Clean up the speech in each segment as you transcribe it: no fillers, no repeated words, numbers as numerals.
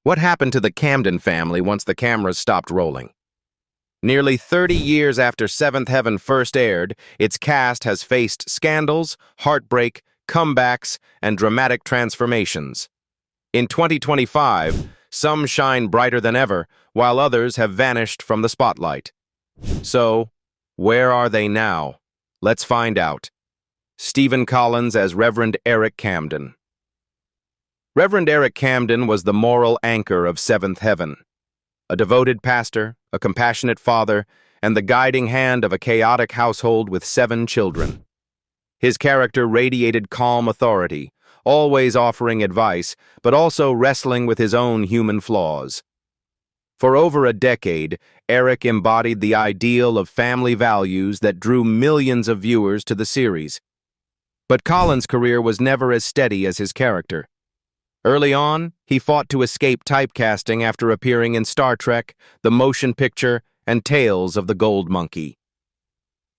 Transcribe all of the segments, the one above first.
What happened to the Camden family once the cameras stopped rolling? Nearly 30 years after Seventh Heaven first aired, its cast has faced scandals, heartbreak, comebacks, and dramatic transformations. In 2025, some shine brighter than ever, while others have vanished from the spotlight. So, where are they now? Let's find out. Stephen Collins as Reverend Eric Camden. Reverend Eric Camden was the moral anchor of Seventh Heaven. A devoted pastor, a compassionate father, and the guiding hand of a chaotic household with 7 children. His character radiated calm authority, always offering advice, but also wrestling with his own human flaws. For over a decade, Eric embodied the ideal of family values that drew millions of viewers to the series. But Collins' career was never as steady as his character. Early on, he fought to escape typecasting after appearing in Star Trek, the motion picture, and Tales of the Gold Monkey.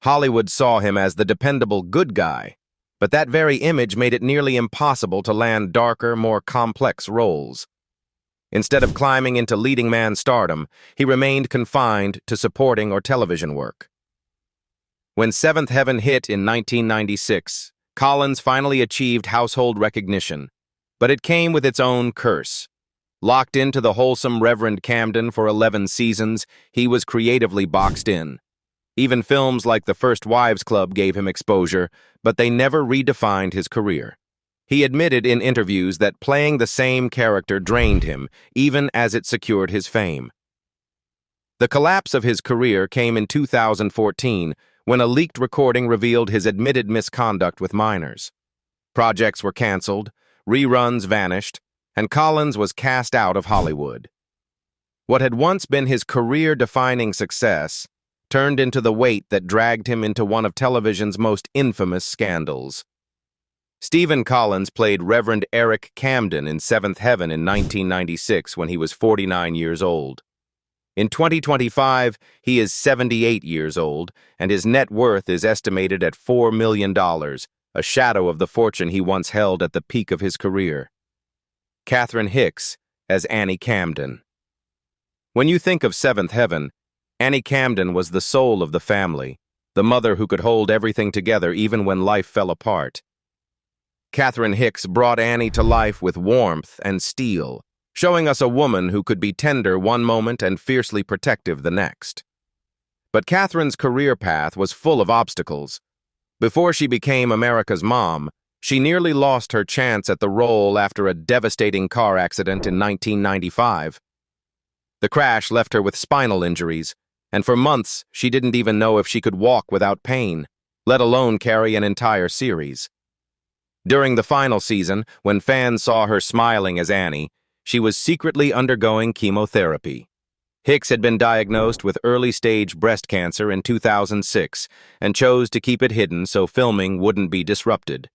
Hollywood saw him as the dependable good guy, but that very image made it nearly impossible to land darker, more complex roles. Instead of climbing into leading man stardom, he remained confined to supporting or television work. When Seventh Heaven hit in 1996, Collins finally achieved household recognition. But it came with its own curse. Locked into the wholesome Reverend Camden for 11 seasons, he was creatively boxed in. Even films like The First Wives Club gave him exposure, but they never redefined his career. He admitted in interviews that playing the same character drained him, even as it secured his fame. The collapse of his career came in 2014, when a leaked recording revealed his admitted misconduct with minors. Projects were canceled, reruns vanished, and Collins was cast out of Hollywood. What had once been his career-defining success turned into the weight that dragged him into one of television's most infamous scandals. Stephen Collins played Reverend Eric Camden in Seventh Heaven in 1996 when he was 49 years old. In 2025, he is 78 years old, and his net worth is estimated at $4 million, a shadow of the fortune he once held at the peak of his career. Catherine Hicks as Annie Camden. When you think of Seventh Heaven, Annie Camden was the soul of the family, the mother who could hold everything together even when life fell apart. Catherine Hicks brought Annie to life with warmth and steel, showing us a woman who could be tender one moment and fiercely protective the next. But Catherine's career path was full of obstacles. Before she became America's mom, she nearly lost her chance at the role after a devastating car accident in 1995. The crash left her with spinal injuries, and for months she didn't even know if she could walk without pain, let alone carry an entire series. During the final season, when fans saw her smiling as Annie, she was secretly undergoing chemotherapy. Hicks had been diagnosed with early-stage breast cancer in 2006 and chose to keep it hidden so filming wouldn't be disrupted.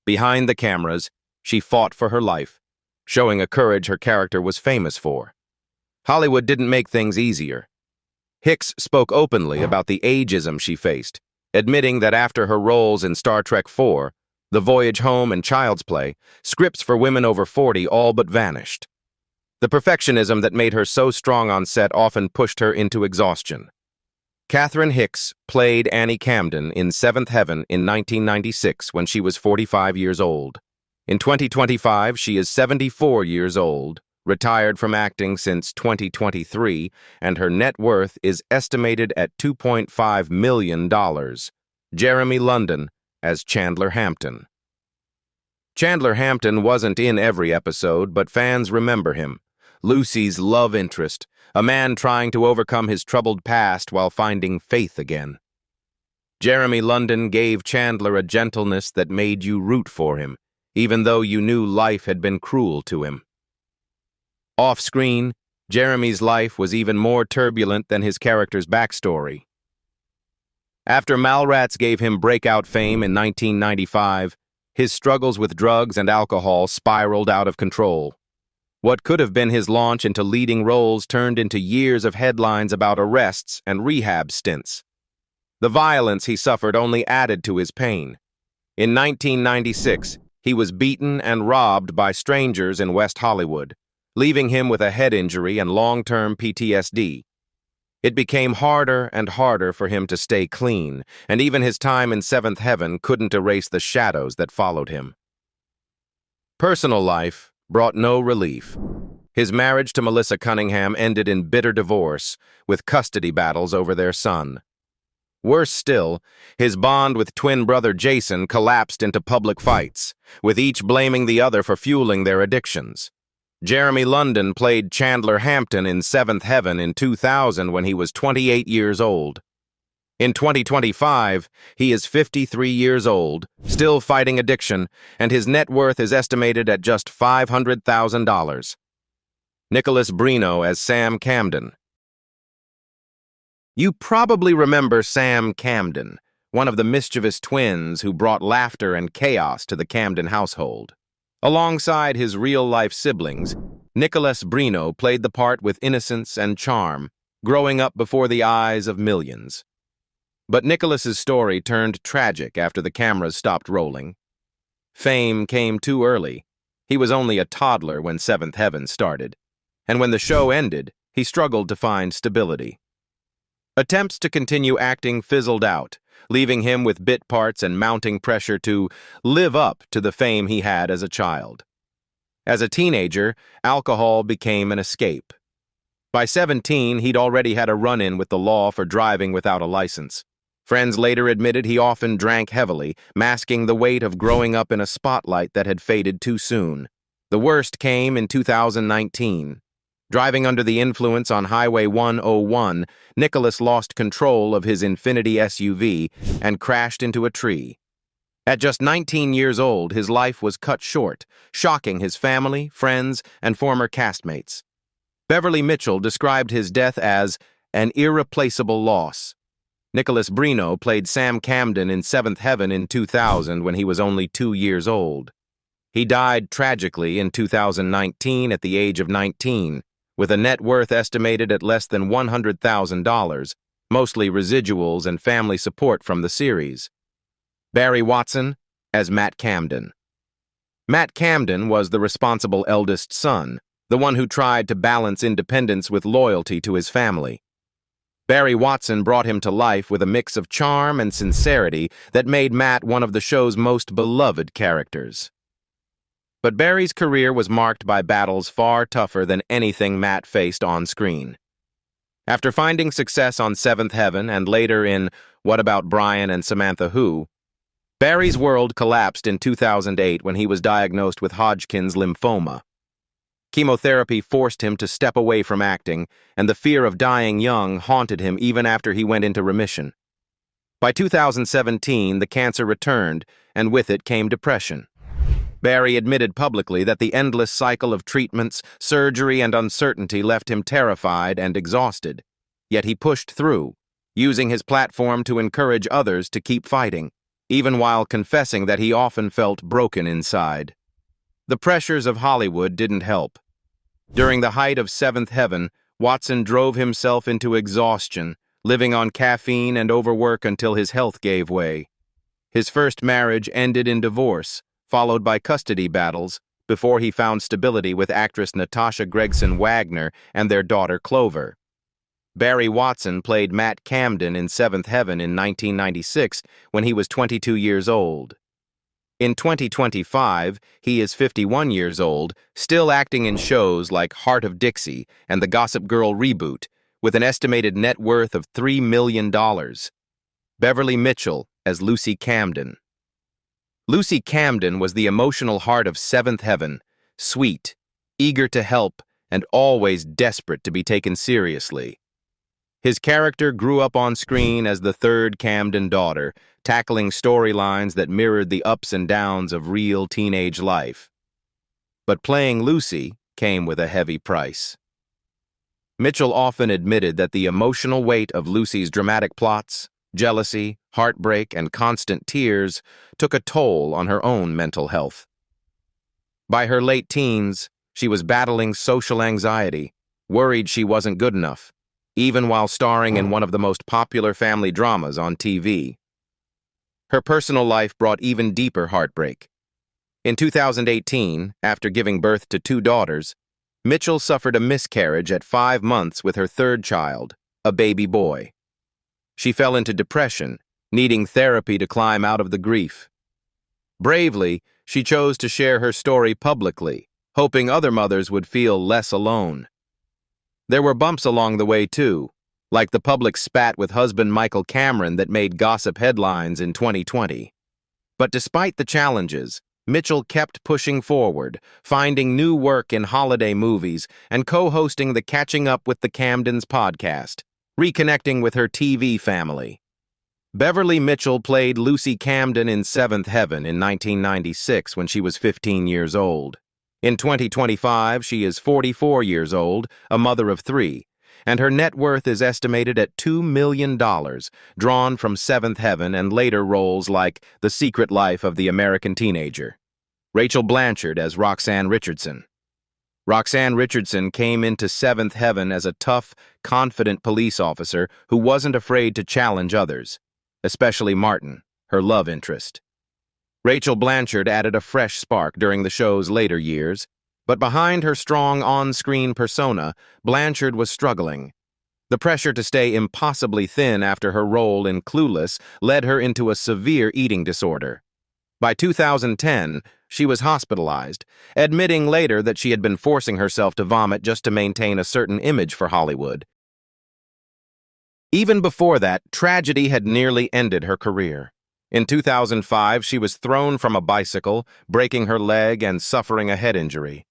Behind the cameras, she fought for her life, showing a courage her character was famous for. Hollywood didn't make things easier. Hicks spoke openly about the ageism she faced, admitting that after her roles in Star Trek IV, The Voyage Home, and Child's Play, scripts for women over 40 all but vanished. The perfectionism that made her so strong on set often pushed her into exhaustion. Catherine Hicks played Annie Camden in Seventh Heaven in 1996 when she was 45 years old. In 2025, she is 74 years old, retired from acting since 2023, and her net worth is estimated at $2.5 million. Jeremy London as Chandler Hampton. Chandler Hampton wasn't in every episode, but fans remember him. Lucy's love interest, a man trying to overcome his troubled past while finding faith again. Jeremy London gave Chandler a gentleness that made you root for him, even though you knew life had been cruel to him. Off-screen, Jeremy's life was even more turbulent than his character's backstory. After Mallrats gave him breakout fame in 1995, his struggles with drugs and alcohol spiraled out of control. What could have been his launch into leading roles turned into years of headlines about arrests and rehab stints. The violence he suffered only added to his pain. In 1996, he was beaten and robbed by strangers in West Hollywood, leaving him with a head injury and long-term PTSD. It became harder and harder for him to stay clean, and even his time in seventh heaven couldn't erase the shadows that followed him. Personal life brought no relief. His marriage to Melissa Cunningham ended in bitter divorce, with custody battles over their son. Worse still, his bond with twin brother Jason collapsed into public fights, with each blaming the other for fueling their addictions. Jeremy London played Chandler Hampton in Seventh Heaven in 2000 when he was 28 years old. In 2025, he is 53 years old, still fighting addiction, and his net worth is estimated at just $500,000. Nicholas Brino as Sam Camden. You probably remember Sam Camden, one of the mischievous twins who brought laughter and chaos to the Camden household. Alongside his real-life siblings, Nicholas Brino played the part with innocence and charm, growing up before the eyes of millions. But Nicholas's story turned tragic after the cameras stopped rolling. Fame came too early. He was only a toddler when Seventh Heaven started, and when the show ended, he struggled to find stability. Attempts to continue acting fizzled out, leaving him with bit parts and mounting pressure to live up to the fame he had as a child. As a teenager, alcohol became an escape. By 17, he'd already had a run-in with the law for driving without a license. Friends later admitted he often drank heavily, masking the weight of growing up in a spotlight that had faded too soon. The worst came in 2019. Driving under the influence on Highway 101, Nicholas lost control of his Infiniti SUV and crashed into a tree. At just 19 years old, his life was cut short, shocking his family, friends, and former castmates. Beverly Mitchell described his death as an irreplaceable loss. Nicholas Brino played Sam Camden in Seventh Heaven in 2000 when he was only 2 years old. He died tragically in 2019 at the age of 19, with a net worth estimated at less than $100,000, mostly residuals and family support from the series. Barry Watson as Matt Camden. Matt Camden was the responsible eldest son, the one who tried to balance independence with loyalty to his family. Barry Watson brought him to life with a mix of charm and sincerity that made Matt one of the show's most beloved characters. But Barry's career was marked by battles far tougher than anything Matt faced on screen. After finding success on Seventh Heaven and later in What About Brian and Samantha Who, Barry's world collapsed in 2008 when he was diagnosed with Hodgkin's lymphoma. Chemotherapy forced him to step away from acting, and the fear of dying young haunted him even after he went into remission. By 2017, the cancer returned, and with it came depression. Barry admitted publicly that the endless cycle of treatments, surgery, and uncertainty left him terrified and exhausted. Yet he pushed through, using his platform to encourage others to keep fighting, even while confessing that he often felt broken inside. The pressures of Hollywood didn't help. During the height of Seventh Heaven, Watson drove himself into exhaustion, living on caffeine and overwork until his health gave way. His first marriage ended in divorce, followed by custody battles, before he found stability with actress Natasha Gregson Wagner and their daughter Clover. Barry Watson played Matt Camden in Seventh Heaven in 1996 when he was 22 years old. In 2025, he is 51 years old, still acting in shows like Heart of Dixie and the Gossip Girl reboot, with an estimated net worth of $3 million. Beverly Mitchell as Lucy Camden. Lucy Camden was the emotional heart of Seventh Heaven, sweet, eager to help, and always desperate to be taken seriously. His character grew up on screen as the third Camden daughter, tackling storylines that mirrored the ups and downs of real teenage life. But playing Lucy came with a heavy price. Mitchell often admitted that the emotional weight of Lucy's dramatic plots, jealousy, heartbreak, and constant tears took a toll on her own mental health. By her late teens, she was battling social anxiety, worried she wasn't good enough, even while starring in one of the most popular family dramas on TV. Her personal life brought even deeper heartbreak. In 2018, after giving birth to 2 daughters, Mitchell suffered a miscarriage at 5 months with her third child, a baby boy. She fell into depression, needing therapy to climb out of the grief. Bravely, she chose to share her story publicly, hoping other mothers would feel less alone. There were bumps along the way, too, like the public spat with husband Michael Cameron that made gossip headlines in 2020. But despite the challenges, Mitchell kept pushing forward, finding new work in holiday movies and co-hosting the Catching Up with the Camdens podcast, reconnecting with her TV family. Beverly Mitchell played Lucy Camden in Seventh Heaven in 1996 when she was 15 years old. In 2025, she is 44 years old, a mother of 3, and her net worth is estimated at $2 million, drawn from Seventh Heaven and later roles like The Secret Life of the American Teenager. Rachel Blanchard as Roxanne Richardson. Roxanne Richardson came into Seventh Heaven as a tough, confident police officer who wasn't afraid to challenge others, especially Martin, her love interest. Rachel Blanchard added a fresh spark during the show's later years, but behind her strong on-screen persona, Blanchard was struggling. The pressure to stay impossibly thin after her role in Clueless led her into a severe eating disorder. By 2010, she was hospitalized, admitting later that she had been forcing herself to vomit just to maintain a certain image for Hollywood. Even before that, tragedy had nearly ended her career. In 2005, she was thrown from a bicycle, breaking her leg and suffering a head injury.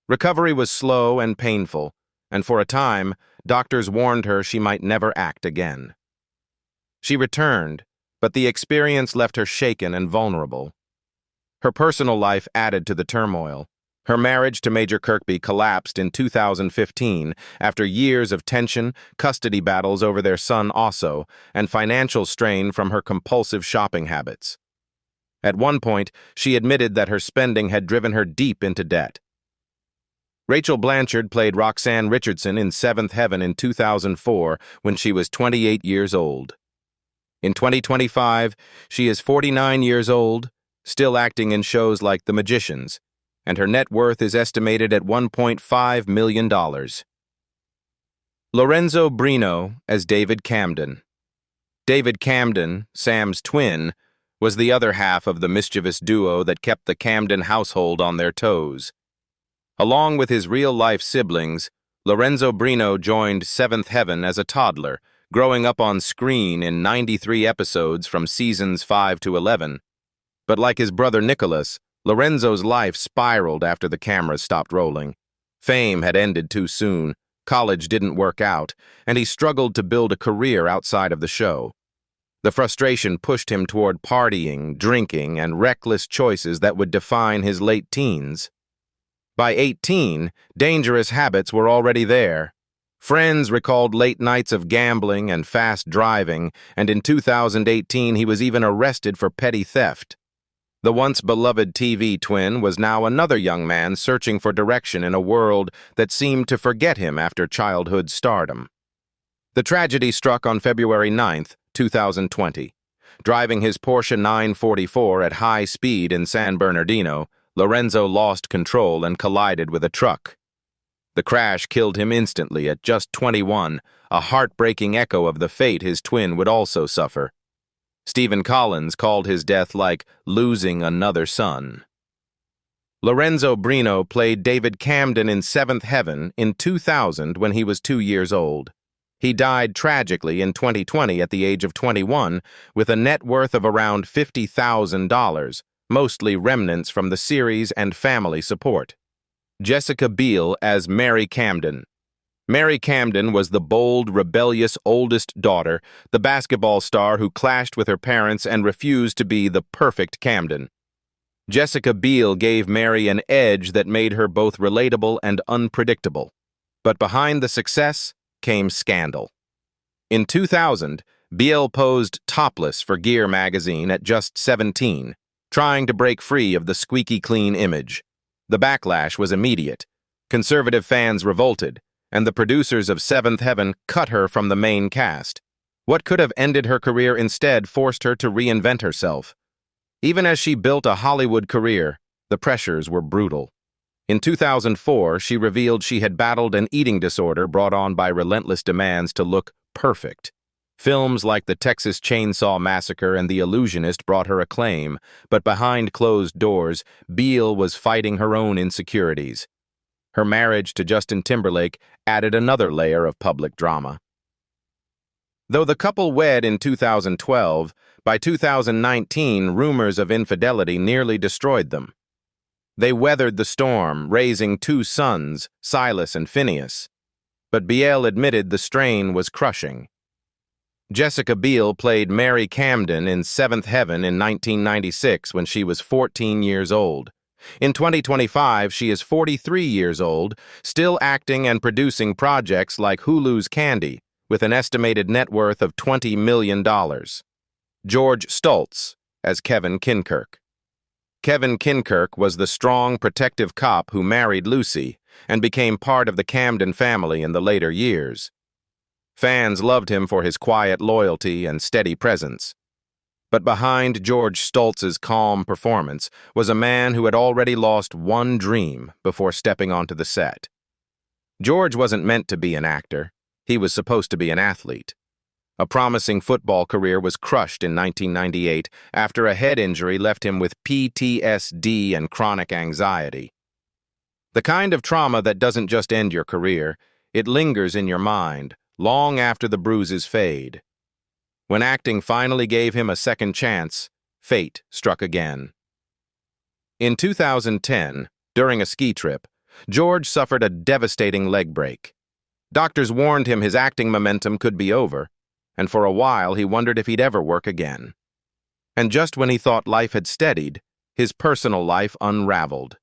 Recovery was slow and painful, and for a time, doctors warned her she might never act again. She returned, but the experience left her shaken and vulnerable. Her personal life added to the turmoil. Her marriage to Major Kirkby collapsed in 2015 after years of tension, custody battles over their son Osso, and financial strain from her compulsive shopping habits. At one point, she admitted that her spending had driven her deep into debt. Rachel Blanchard played Roxanne Richardson in Seventh Heaven in 2004 when she was 28 years old. In 2025, she is 49 years old, still acting in shows like The Magicians, and her net worth is estimated at $1.5 million. Lorenzo Brino as David Camden. David Camden, Sam's twin, was the other half of the mischievous duo that kept the Camden household on their toes. Along with his real-life siblings, Lorenzo Brino joined Seventh Heaven as a toddler, growing up on screen in 93 episodes from seasons 5 to 11. But like his brother Nicholas, Lorenzo's life spiraled after the cameras stopped rolling. Fame had ended too soon, college didn't work out, and he struggled to build a career outside of the show. The frustration pushed him toward partying, drinking, and reckless choices that would define his late teens. By 18, dangerous habits were already there. Friends recalled late nights of gambling and fast driving, and in 2018 he was even arrested for petty theft. The once beloved TV twin was now another young man searching for direction in a world that seemed to forget him after childhood stardom. The tragedy struck on February 9, 2020. Driving his Porsche 944 at high speed in San Bernardino, Lorenzo lost control and collided with a truck. The crash killed him instantly at just 21, a heartbreaking echo of the fate his twin would also suffer. Stephen Collins called his death like losing another son. Lorenzo Brino played David Camden in Seventh Heaven in 2000 when he was 2 years old. He died tragically in 2020 at the age of 21 with a net worth of around $50,000, mostly remnants from the series and family support. Jessica Biel as Mary Camden. Mary Camden was the bold, rebellious oldest daughter, the basketball star who clashed with her parents and refused to be the perfect Camden. Jessica Biel gave Mary an edge that made her both relatable and unpredictable. But behind the success came scandal. In 2000, Biel posed topless for Gear magazine at just 17, trying to break free of the squeaky clean image. The backlash was immediate. Conservative fans revolted, and the producers of Seventh Heaven cut her from the main cast. What could have ended her career instead forced her to reinvent herself. Even as she built a Hollywood career, the pressures were brutal. In 2004, she revealed she had battled an eating disorder brought on by relentless demands to look perfect. Films like The Texas Chainsaw Massacre and The Illusionist brought her acclaim, but behind closed doors, Biel was fighting her own insecurities. Her marriage to Justin Timberlake added another layer of public drama. Though the couple wed in 2012, by 2019, rumors of infidelity nearly destroyed them. They weathered the storm, raising two sons, Silas and Phineas. But Biel admitted the strain was crushing. Jessica Biel played Mary Camden in Seventh Heaven in 1996 when she was 14 years old. In 2025, she is 43 years old, still acting and producing projects like Hulu's Candy, with an estimated net worth of $20 million. George Stoltz as Kevin Kinkirk. Kevin Kinkirk was the strong, protective cop who married Lucy and became part of the Camden family in the later years. Fans loved him for his quiet loyalty and steady presence. But behind George Stoltz's calm performance was a man who had already lost one dream before stepping onto the set. George wasn't meant to be an actor. He was supposed to be an athlete. A promising football career was crushed in 1998 after a head injury left him with PTSD and chronic anxiety. The kind of trauma that doesn't just end your career, it lingers in your mind long after the bruises fade. When acting finally gave him a second chance, fate struck again. In 2010, during a ski trip, George suffered a devastating leg break. Doctors warned him his acting momentum could be over, and for a while he wondered if he'd ever work again. And just when he thought life had steadied, his personal life unraveled.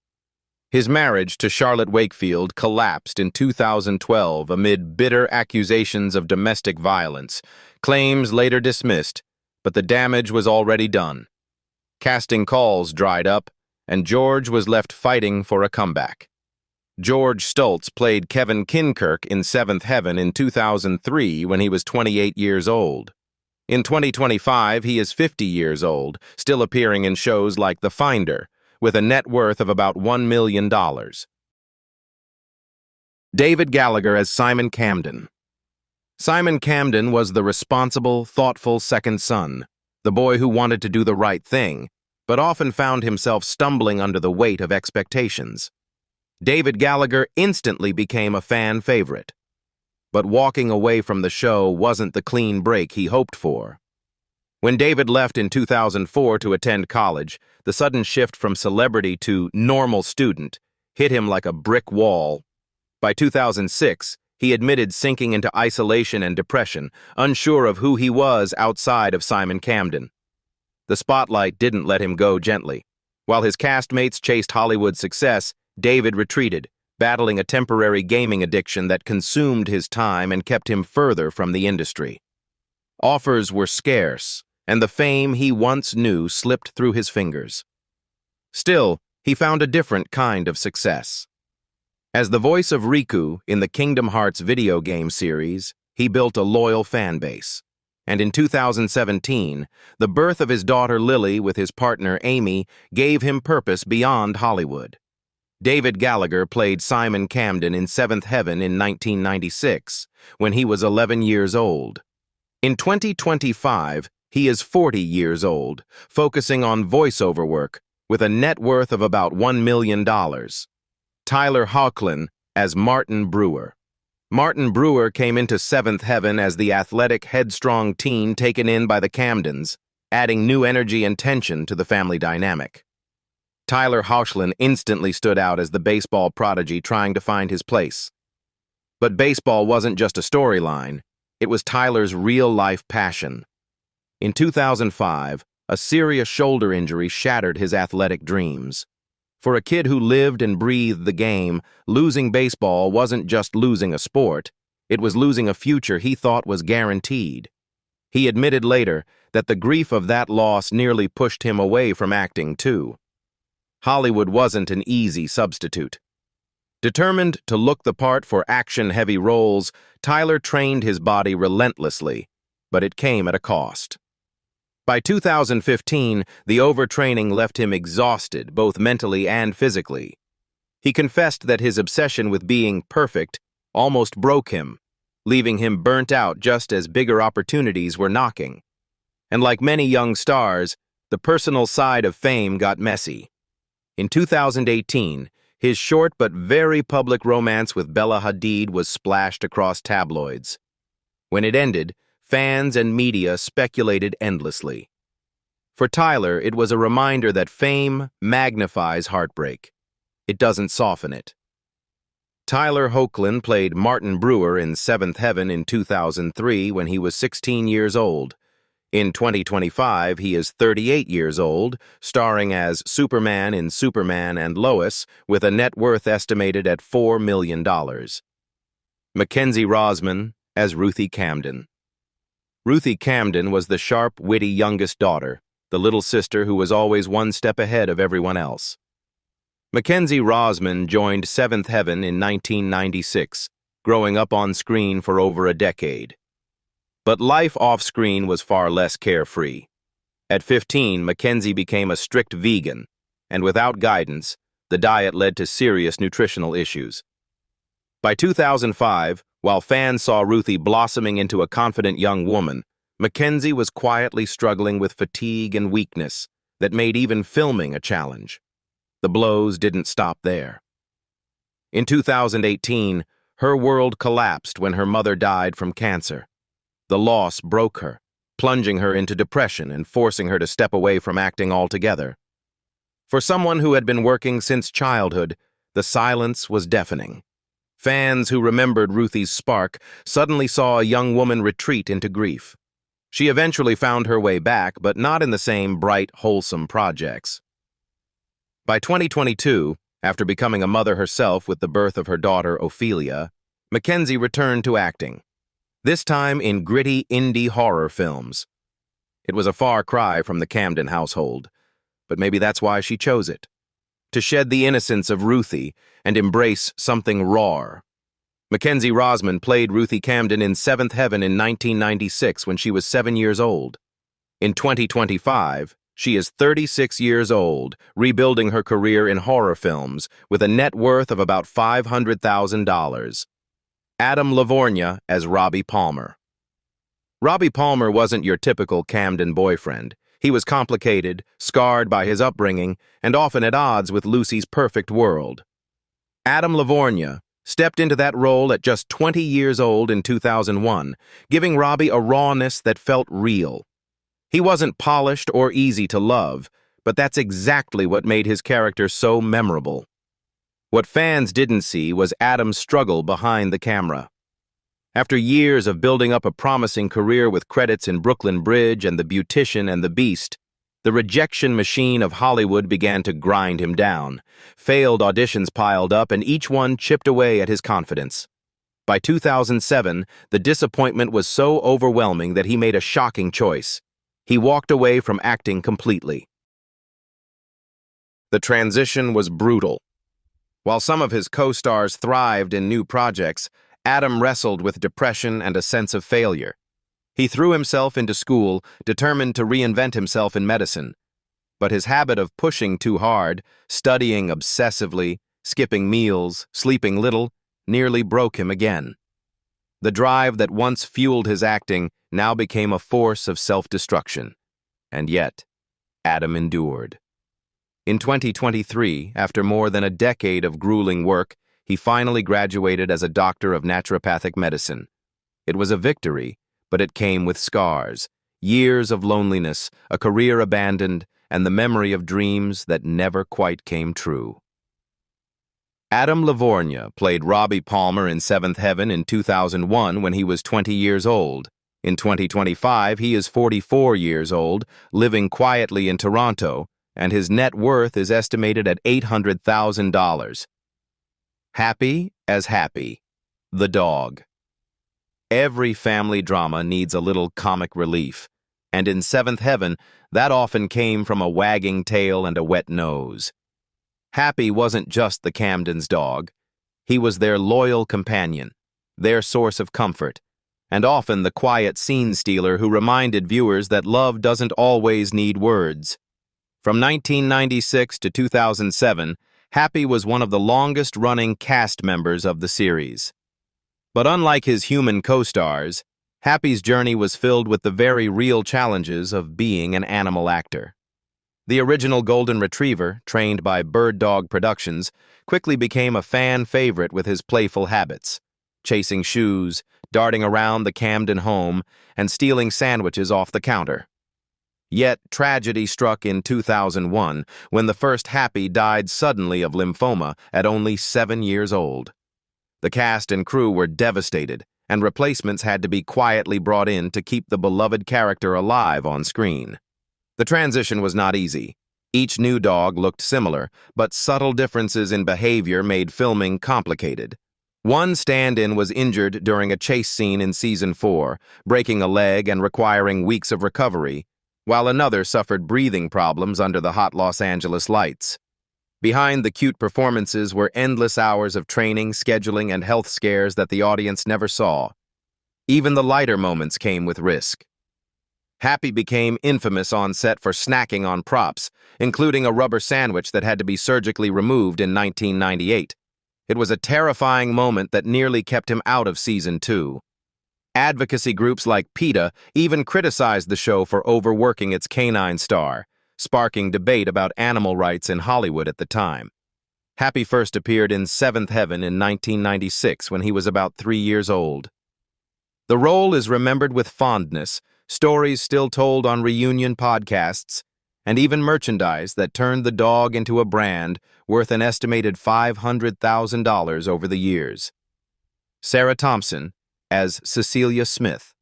His marriage to Charlotte Wakefield collapsed in 2012 amid bitter accusations of domestic violence, claims later dismissed, but the damage was already done. Casting calls dried up, and George was left fighting for a comeback. George Stoltz played Kevin Kinkirk in Seventh Heaven in 2003 when he was 28 years old. In 2025, he is 50 years old, still appearing in shows like The Finder, with a net worth of about $1 million. David Gallagher as Simon Camden. Simon Camden was the responsible, thoughtful second son, the boy who wanted to do the right thing, but often found himself stumbling under the weight of expectations. David Gallagher instantly became a fan favorite. But walking away from the show wasn't the clean break he hoped for. When David left in 2004 to attend college, the sudden shift from celebrity to normal student hit him like a brick wall. By 2006, he admitted sinking into isolation and depression, unsure of who he was outside of Simon Camden. The spotlight didn't let him go gently. While his castmates chased Hollywood success, David retreated, battling a temporary gaming addiction that consumed his time and kept him further from the industry. Offers were scarce, and the fame he once knew slipped through his fingers. Still, he found a different kind of success. As the voice of Riku in the Kingdom Hearts video game series, he built a loyal fan base. And in 2017, the birth of his daughter Lily with his partner Amy gave him purpose beyond Hollywood. David Gallagher played Simon Camden in Seventh Heaven in 1996, when he was 11 years old. In 2025, he is 40 years old, focusing on voiceover work, with a net worth of about $1 million. Tyler Hoechlin as Martin Brewer. Martin Brewer came into Seventh Heaven as the athletic, headstrong teen taken in by the Camdens, adding new energy and tension to the family dynamic. Tyler Hoechlin instantly stood out as the baseball prodigy trying to find his place. But baseball wasn't just a storyline, it was Tyler's real-life passion. In 2005, a serious shoulder injury shattered his athletic dreams. For a kid who lived and breathed the game, losing baseball wasn't just losing a sport, it was losing a future he thought was guaranteed. He admitted later that the grief of that loss nearly pushed him away from acting too. Hollywood wasn't an easy substitute. Determined to look the part for action-heavy roles, Tyler trained his body relentlessly, but it came at a cost. By 2015, the overtraining left him exhausted, both mentally and physically. He confessed that his obsession with being perfect almost broke him, leaving him burnt out just as bigger opportunities were knocking. And like many young stars, the personal side of fame got messy. In 2018, his short but very public romance with Bella Hadid was splashed across tabloids. When it ended, fans and media speculated endlessly. For Tyler, it was a reminder that fame magnifies heartbreak. It doesn't soften it. Tyler Hoechlin played Martin Brewer in Seventh Heaven in 2003 when he was 16 years old. In 2025, he is 38 years old, starring as Superman in Superman and Lois, with a net worth estimated at $4 million. Mackenzie Rosman as Ruthie Camden. Ruthie Camden was the sharp, witty youngest daughter, the little sister who was always one step ahead of everyone else. Mackenzie Rosman joined Seventh Heaven in 1996, growing up on screen for over a decade. But life off-screen was far less carefree. At 15, Mackenzie became a strict vegan, and without guidance, the diet led to serious nutritional issues. By 2005, while fans saw Ruthie blossoming into a confident young woman, Mackenzie was quietly struggling with fatigue and weakness that made even filming a challenge. The blows didn't stop there. In 2018, her world collapsed when her mother died from cancer. The loss broke her, plunging her into depression and forcing her to step away from acting altogether. For someone who had been working since childhood, the silence was deafening. Fans who remembered Ruthie's spark suddenly saw a young woman retreat into grief. She eventually found her way back, but not in the same bright, wholesome projects. By 2022, after becoming a mother herself with the birth of her daughter Ophelia, Mackenzie returned to acting, this time in gritty indie horror films. It was a far cry from the Camden household, but maybe that's why she chose it. To shed the innocence of Ruthie and embrace something raw. Mackenzie Rosman played Ruthie Camden in Seventh Heaven in 1996 when she was 7 years old. In 2025, she is 36 years old, rebuilding her career in horror films with a net worth of about $500,000. Adam Lavorgna as Robbie Palmer. Robbie Palmer wasn't your typical Camden boyfriend. He was complicated, scarred by his upbringing, and often at odds with Lucy's perfect world. Adam Lavorgna stepped into that role at just 20 years old in 2001, giving Robbie a rawness that felt real. He wasn't polished or easy to love, but that's exactly what made his character so memorable. What fans didn't see was Adam's struggle behind the camera. After years of building up a promising career with credits in Brooklyn Bridge and The Beautician and The Beast, the rejection machine of Hollywood began to grind him down. Failed auditions piled up, and each one chipped away at his confidence. By 2007, the disappointment was so overwhelming that he made a shocking choice. He walked away from acting completely. The transition was brutal. While some of his co-stars thrived in new projects, Adam wrestled with depression and a sense of failure. He threw himself into school, determined to reinvent himself in medicine. But his habit of pushing too hard, studying obsessively, skipping meals, sleeping little, nearly broke him again. The drive that once fueled his acting now became a force of self-destruction. And yet, Adam endured. In 2023, after more than a decade of grueling work, he finally graduated as a doctor of naturopathic medicine. It was a victory, but it came with scars, years of loneliness, a career abandoned, and the memory of dreams that never quite came true. Adam Lavorgna played Robbie Palmer in Seventh Heaven in 2001 when he was 20 years old. In 2025, he is 44 years old, living quietly in Toronto, and his net worth is estimated at $800,000. Happy as happy. The dog. Every family drama needs a little comic relief, and in Seventh Heaven, that often came from a wagging tail and a wet nose. Happy wasn't just the Camdens' dog. He was their loyal companion, their source of comfort, and often the quiet scene stealer who reminded viewers that love doesn't always need words. From 1996 to 2007, Happy was one of the longest-running cast members of the series. But unlike his human co-stars, Happy's journey was filled with the very real challenges of being an animal actor. The original Golden Retriever, trained by Bird Dog Productions, quickly became a fan favorite with his playful habits, chasing shoes, darting around the Camden home, and stealing sandwiches off the counter. Yet tragedy struck in 2001 when the first Happy died suddenly of lymphoma at only 7 years old. The cast and crew were devastated, and replacements had to be quietly brought in to keep the beloved character alive on screen. The transition was not easy. Each new dog looked similar, but subtle differences in behavior made filming complicated. One stand-in was injured during a chase scene in Season 4, breaking a leg and requiring weeks of recovery, while another suffered breathing problems under the hot Los Angeles lights. Behind the cute performances were endless hours of training, scheduling, and health scares that the audience never saw. Even the lighter moments came with risk. Happy became infamous on set for snacking on props, including a rubber sandwich that had to be surgically removed in 1998. It was a terrifying moment that nearly kept him out of Season 2. Advocacy groups like PETA even criticized the show for overworking its canine star, sparking debate about animal rights in Hollywood at the time. Happy first appeared in Seventh Heaven in 1996 when he was about 3 years old. The role is remembered with fondness, stories still told on reunion podcasts, and even merchandise that turned the dog into a brand worth an estimated $500,000 over the years. Sarah Thompson as Cecilia Smith.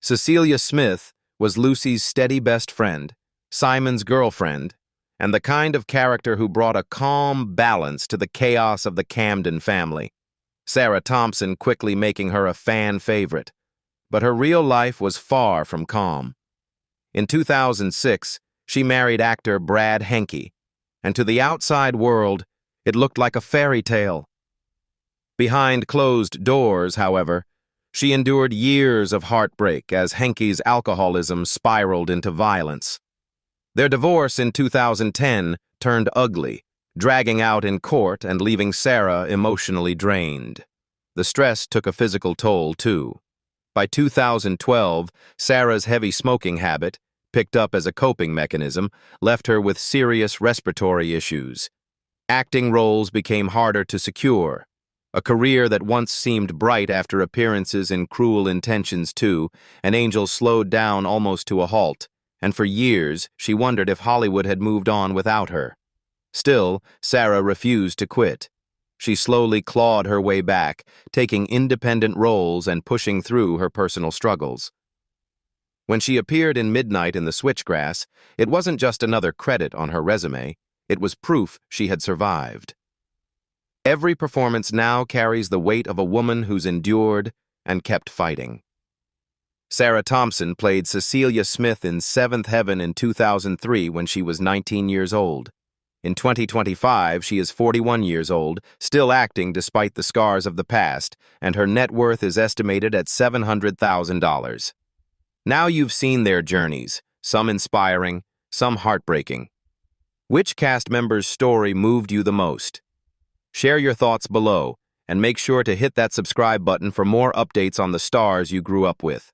Cecilia Smith was Lucy's steady best friend, Simon's girlfriend, and the kind of character who brought a calm balance to the chaos of the Camden family. Sarah Thompson quickly making her a fan favorite. But her real life was far from calm. In 2006, she married actor Brad Henke, and to the outside world, it looked like a fairy tale. Behind closed doors, however, she endured years of heartbreak as Henke's alcoholism spiraled into violence. Their divorce in 2010 turned ugly, dragging out in court and leaving Sarah emotionally drained. The stress took a physical toll, too. By 2012, Sarah's heavy smoking habit, picked up as a coping mechanism, left her with serious respiratory issues. Acting roles became harder to secure. A career that once seemed bright after appearances in Cruel Intentions 2, An Angel slowed down almost to a halt, and for years she wondered if Hollywood had moved on without her. Still, Sarah refused to quit. She slowly clawed her way back, taking independent roles and pushing through her personal struggles. When she appeared in Midnight in the Switchgrass, it wasn't just another credit on her resume, it was proof she had survived. Every performance now carries the weight of a woman who's endured and kept fighting. Sarah Thompson played Cecilia Smith in Seventh Heaven in 2003 when she was 19 years old. In 2025, she is 41 years old, still acting despite the scars of the past, and her net worth is estimated at $700,000. Now you've seen their journeys, some inspiring, some heartbreaking. Which cast member's story moved you the most? Share your thoughts below, and make sure to hit that subscribe button for more updates on the stars you grew up with.